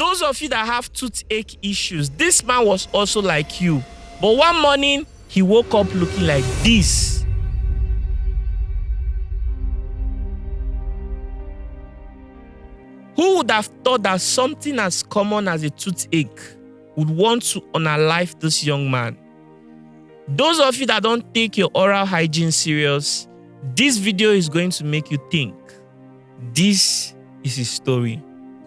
Those of you that have toothache issues, this man was also like you. But one morning, he woke up looking like this. Who would have thought that something as common as a toothache would want to unalive this young man? Those of you that don't take your oral hygiene serious, this video is going to make you think. This is his story.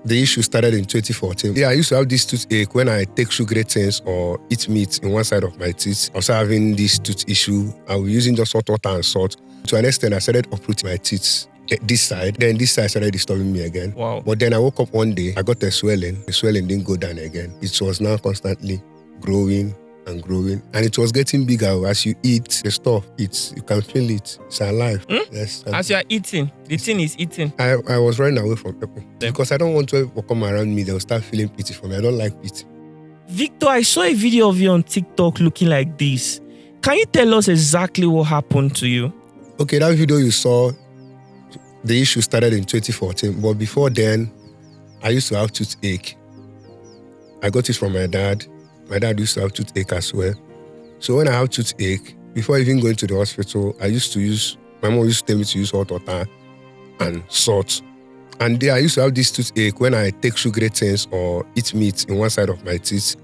The issue started in 2014. Yeah, I used to have this toothache when I take sugary things or eat meat in one side of my teeth. I was having this tooth issue. I was using just hot water and salt. To an extent, I started uprooting my teeth. This side, then this side started disturbing me again. Wow. But then I woke up one day, I got a swelling. The swelling didn't go down again. It was now constantly growing and growing. And it was getting bigger as you eat the stuff. You can feel it. It's alive. Yes. As you are eating, the thing is eating. I was running away from people. Because I don't want to come around me. They'll start feeling pity for me. I don't like pity. Victor, I saw a video of you on TikTok looking like this. Can you tell us exactly what happened to you? Okay, that video you saw, the issue started in 2014, but before then, I used to have toothache. I got it from my dad. My dad used to have toothache as well. So when I have toothache, before even going to the hospital, my mom used to tell me to use hot water and salt. And there I used to have this toothache when I take sugary things or eat meat in one side of my teeth.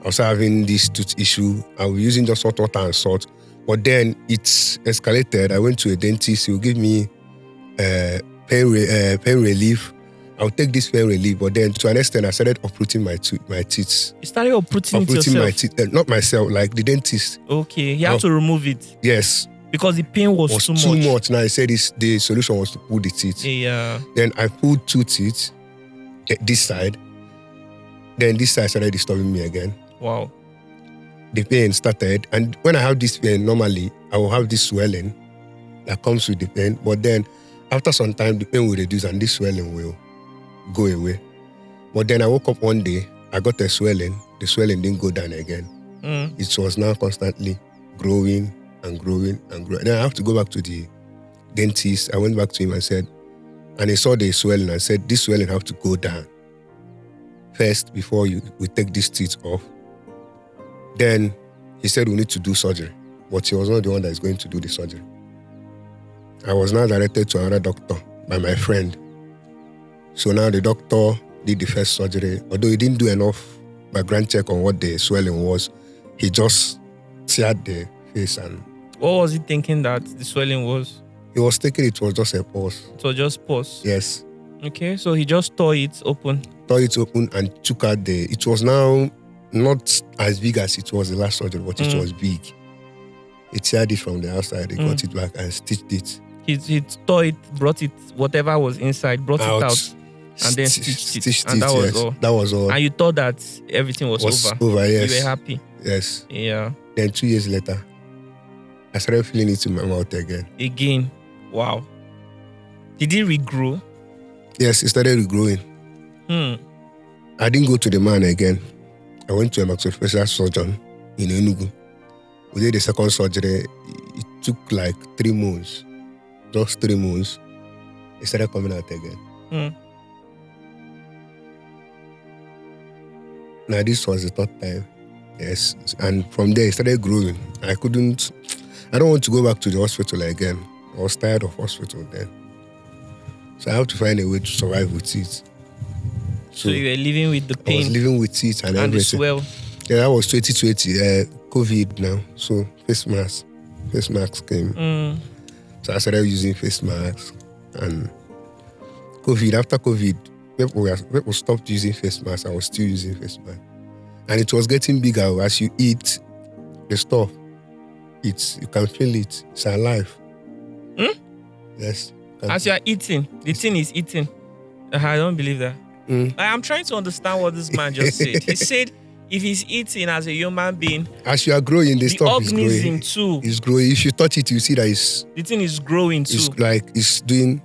I was having this tooth issue. I was using just hot water and salt. But then it escalated. I went to a dentist. He would give me pain relief. I'll take this pain relief, but then to an extent, I started uprooting my teeth. You started uprooting yourself? My teeth, not myself, like the dentist. Okay, you had to remove it. Yes. Because the pain was too much. Now he said the solution was to pull the teeth. Yeah. Then I pulled 2 teeth, this side. Then this side started disturbing me again. Wow. The pain started, and when I have this pain, normally I will have this swelling that comes with the pain, but then after some time, the pain will reduce and this swelling will go away. But then I woke up one day, I got a swelling. The swelling didn't go down again. It was now constantly growing and growing and growing. Then I have to go back to the dentist. I went back to him and said, and he saw the swelling and said, this swelling have to go down first before we take these teeth off. Then he said we need to do surgery, but he was not the one that is going to do the surgery. I was now directed to another doctor by my friend. So now the doctor did the first surgery. Although he didn't do enough background check on what the swelling was, he just teared the face. And what was he thinking that the swelling was? He was thinking it was just a pus. It was just pus? Yes. Okay, so he just tore it open? Tore it open and took out it was now not as big as it was the last surgery, but it was big. He teared it from the outside, he got it back and stitched it. He tore it, brought it, whatever was inside, brought it out, and then stitched it. And that was all. That was all. And you thought that everything was over? Yes. You were happy? Yes. Yeah. Then 2 years later, I started feeling it in my mouth again. Again? Wow. Did it regrow? Yes, it started regrowing. I didn't go to the man again. I went to a maxillofacial surgeon in Enugu. We did the second surgery. It took like 3 months. Just 3 months. It started coming out again. Now this was the 3rd time. Yes. And from there it started growing. I don't want to go back to the hospital again. I was tired of hospital then. So I have to find a way to survive with it. So you were living with the pain? I was living with it and everything. The swell? Yeah, that was 2020. COVID now. So face masks came. So I started using face masks. And after COVID, people stopped using face masks. I was still using face masks. And it was getting bigger as you eat the stuff. You can feel it. It's alive. Yes. As you are eating, the thing is eating. I don't believe that. I'm trying to understand what this man just said. He said if he's eating as a human being, as you are growing, the stuff is growing. The organism too. It's growing. If you touch it, you see that the thing is growing too. It's like it's doing.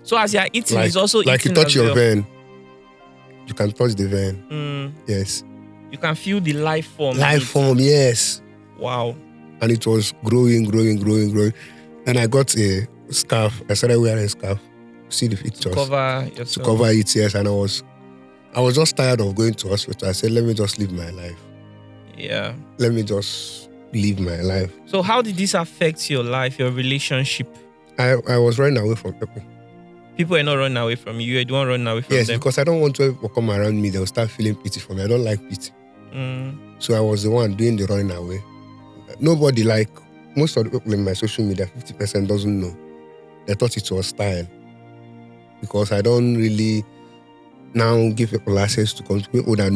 So as you are eating, it's also like eating. Like you touch your vein. You can touch the vein. Yes. You can feel the life form. Life form, yes. Wow. And it was growing. And I got a scarf. I started wearing a scarf. See the pictures. To cover yourself. To cover it, yes. And I was just tired of going to hospital. I said, let me just live my life. Yeah. Let me just live my life. So how did this affect your life, your relationship? I was running away from people. People are not running away from you. You don't run away from Yes, them. because I don't want to come around me. They'll start feeling pity for me. I don't like pity. So I was the one doing the running away. Nobody, like most of the people in my social media, 50% doesn't know. They thought it was style. Because I don't really now give people access to come to people that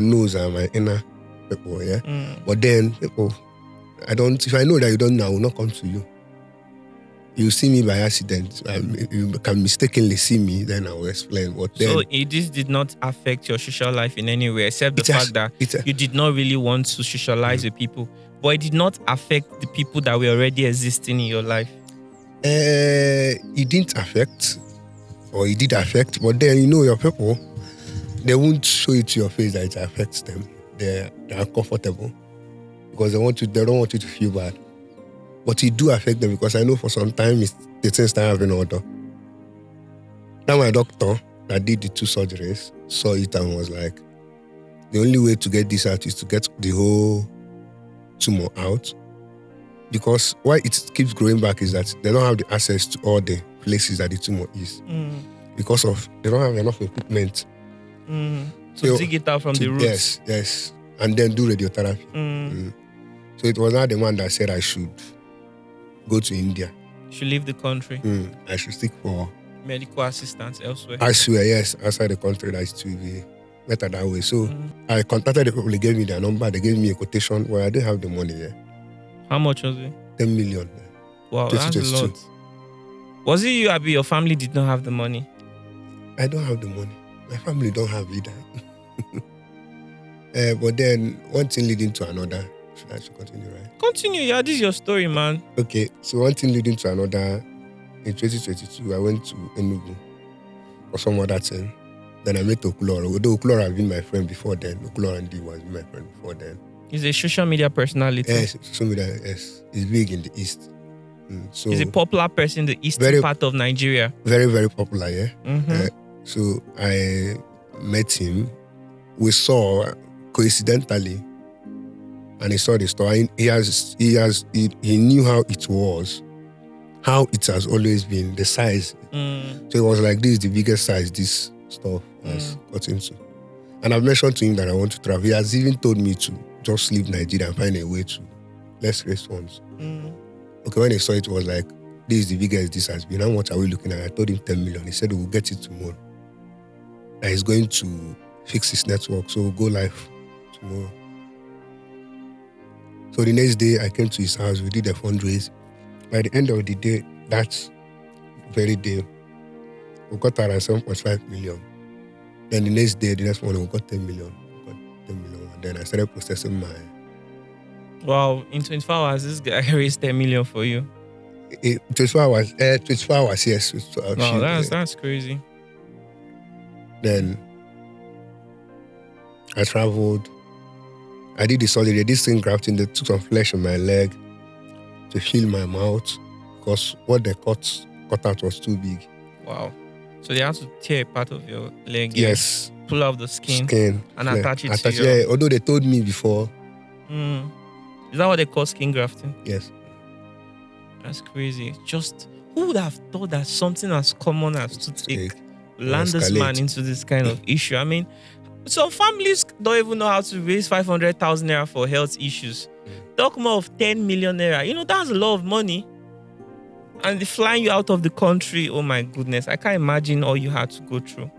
knows are my inner people, yeah. But then people, if I know that you don't know, I will not come to you. You see me by accident. You can mistakenly see me, then I will explain. But then, so this did not affect your social life in any way, except the fact that you did not really want to socialize with people. But it did not affect the people that were already existing in your life. It didn't affect, or it did affect. But then, your people, they won't show it to your face that it affects them. They are comfortable because they don't want you to feel bad. But it do affect them because I know for some time the things start having order. Now my doctor that did the 2 surgeries saw it and was like, the only way to get this out is to get the whole tumor out. Because why it keeps growing back is that they don't have the access to all the places that the tumor is. Because they don't have enough equipment. So dig it out from the roots. Yes. And then do radiotherapy. So it was not the man that said I should go to India. You should leave the country. I should seek for medical assistance elsewhere. I swear, yes, outside the country, that is to be better that way. So I contacted the people, they gave me their number, they gave me a quotation where I didn't have the money. Yeah. How much was it? 10 million. Wow, that's a lot. Was it you, Abi? Your family did not have the money? I don't have the money. My family don't have either. But then one thing leading to another. I should continue, right? Continue, yeah. This is your story, man. Okay, so one thing leading to another. In 2022, I went to Enugu for some other thing. Then I met Okulora. Although Okulora had been my friend before then, Okulora and D was my friend before then. He's a social media personality. Yes, social media, yes. He's big in the East. So he's a popular person in the eastern part of Nigeria. Very, very popular, yeah. So I met him. We saw, coincidentally, and he saw the store. He knew how it was, how it has always been, the size. So it was like, this is the biggest size this stuff has got into. And I've mentioned to him that I want to travel. He has even told me to just leave Nigeria and find a way to let's raise funds. Okay, when he saw it, was like, this is the biggest this has been. How much are we looking at? I told him 10 million. He said we'll get it tomorrow. That he's going to fix his network, so we'll go live tomorrow. So the next day, I came to his house. We did a fundraise. By the end of the day, that very day, we got around 7.5 million. Then the next day, the next morning, we got 10 million. And then I started processing my... Wow, in 24 hours, this guy raised 10 million for you. 24 hours, yes. 24 hours, wow, that's crazy. Then I traveled. I did the surgery. This thing grafting, they took some flesh in my leg to heal my mouth because what they cut out was too big. Wow. So they had to tear part of your leg. Yes. Pull out the skin and attach it to your... Yeah, although they told me before. Is that what they call skin grafting? Yes. That's crazy. Just, who would have thought that something as common as toothache land this man into this kind of issue? I mean, some families don't even know how to raise 500,000 naira for health issues. Talk more of 10 million naira. That's a lot of money. And flying you out of the country, oh my goodness. I can't imagine all you had to go through.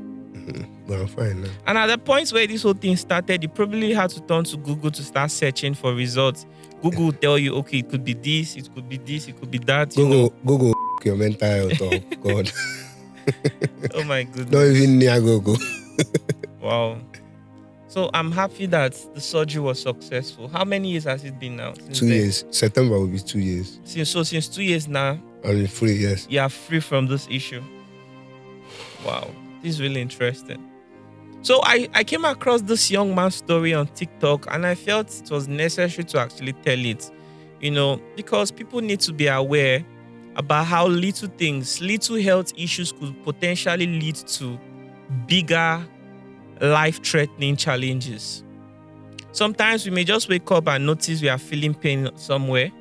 Well, I'm fine now. And at the point where this whole thing started, you probably had to turn to Google to start searching for results. Google will tell you, okay, it could be this, it could be this, it could be that. Google your mental health, oh God. Oh my goodness. Not even near Google. Wow. So I'm happy that the surgery was successful. How many years has it been now? 2 years. September will be 2 years. Since 2 years now, I'm free, yes. You are free from this issue. Wow. This is really interesting. So I came across this young man's story on TikTok and I felt it was necessary to actually tell it, because people need to be aware about how little health issues could potentially lead to bigger life-threatening challenges. Sometimes we may just wake up and notice we are feeling pain somewhere,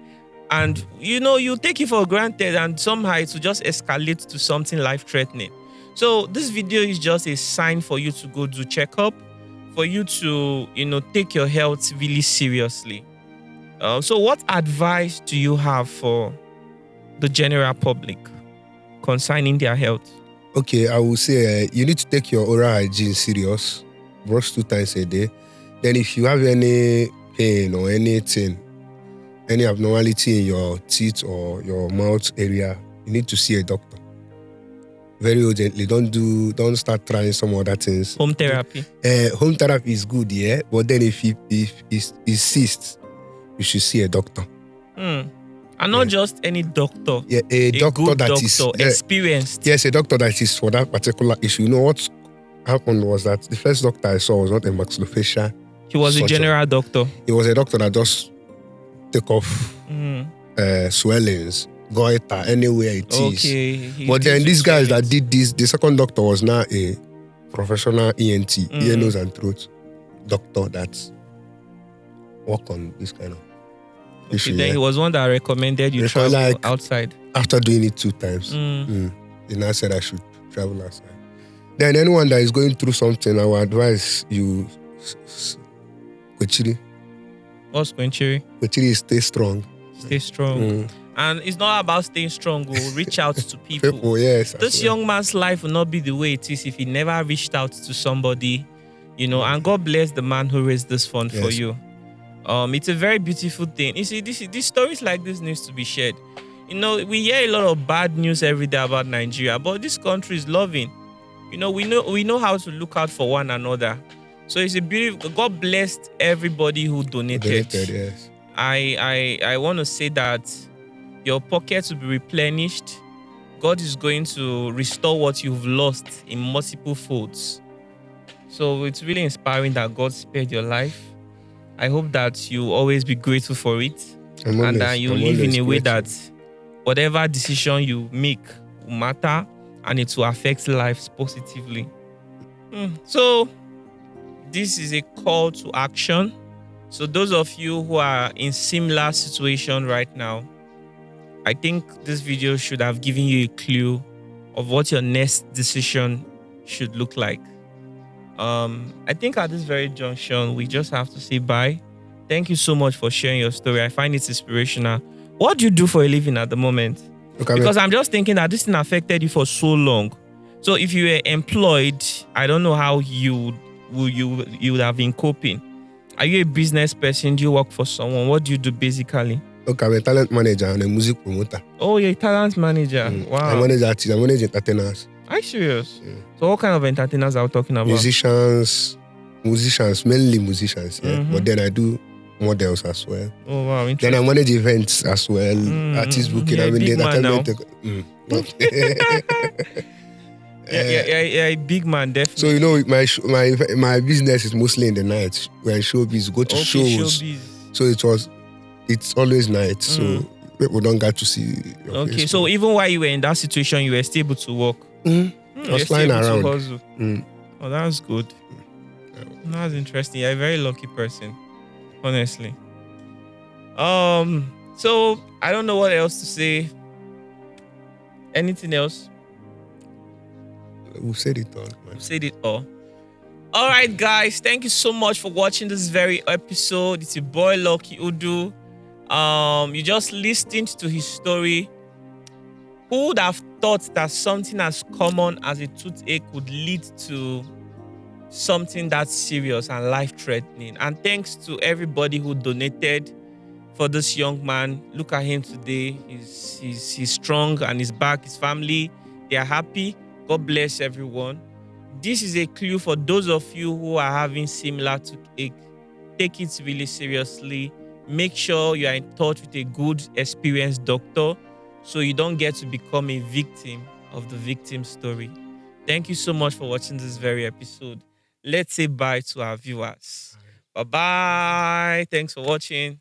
and you take it for granted, and somehow it will just escalate to something life-threatening. So this video is just a sign for you to go do checkup, for you to take your health really seriously. So what advice do you have for the general public concerning their health? Okay, I will say you need to take your oral hygiene serious. Brush 2 times a day. Then if you have any pain or anything, any abnormality in your teeth or your mouth area, you need to see a doctor very urgently. Don't start trying some other things. Home therapy. Home therapy is good, yeah, but then if it persists, you should see a doctor. And not just any doctor. Yeah, a doctor good that doctor, is experienced. Yes, a doctor that is for that particular issue. You know what happened was that the first doctor I saw was not a maxillofacial. He was surgeon. a general doctor. He was a doctor that just take off swellings, goiter, anywhere it is. Okay. But then these guys that did this, the second doctor was now a professional ENT, ear, nose and throat doctor that work on this kind of issue. Then he was one that recommended you travel outside. After doing it 2 times, he now said I should travel outside. Then anyone that is going through something, I would advise you Kwechiri. What's Kwechiri? Kwechiri is stay strong. Stay strong. And it's not about staying strong. We'll reach out to people. Yes. This young man's life will not be the way it is if he never reached out to somebody, and God bless the man who raised this fund for you. It's a very beautiful thing. You see, these stories like this needs to be shared. We hear a lot of bad news every day about Nigeria, but this country is loving. We know how to look out for one another. So it's a beautiful. God blessed everybody who donated. Yes. I want to say that your pockets will be replenished. God is going to restore what you've lost in multiple folds. So it's really inspiring that God spared your life. I hope that you always be grateful for it, and that you live in a way that whatever decision you make will matter and it will affect lives positively. So this is a call to action. So those of you who are in similar situation right now, I think this video should have given you a clue of what your next decision should look like. I think at this very junction, we just have to say bye. Thank you so much for sharing your story. I find it inspirational. What do you do for a living at the moment? Because I'm just thinking that this thing affected you for so long. So if you were employed, I don't know how you would have been coping. Are you a business person? Do you work for someone? What do you do basically? Okay, I'm a talent manager and a music promoter. Oh, you're a talent manager. Wow. I manage artists. I manage entertainers. Are you serious? So what kind of entertainers are we talking about? Musicians, mainly musicians. Yeah. But then I do models as well. Oh wow, interesting. Then I manage events as well. Artist booking. Yeah, I mean, big man now. Yeah, a big man, definitely. So my business is mostly in the night. We're in showbiz, go to shows. Showbiz. So it's always night. So people don't get to see. Okay, so even while you were in that situation, you were still able to work. I was flying around. Oh, that's good. That's interesting. You're a very lucky person, honestly. So I don't know what else to say. Anything else? We said it all, man. We said it all. All right, guys. Thank you so much for watching this very episode. It's your boy Lucky Udu. You just listened to his story. Who would have thought that something as common as a toothache would lead to something that serious and life-threatening? And thanks to everybody who donated for this young man. Look at him today. He's strong and he's back. His family, they are happy. God bless everyone. This is a clue for those of you who are having similar toothache. Take it really seriously. Make sure you are in touch with a good, experienced doctor so you don't get to become a victim of the victim story. Thank you so much for watching this very episode. Let's say bye to our viewers. Bye-bye. Thanks for watching.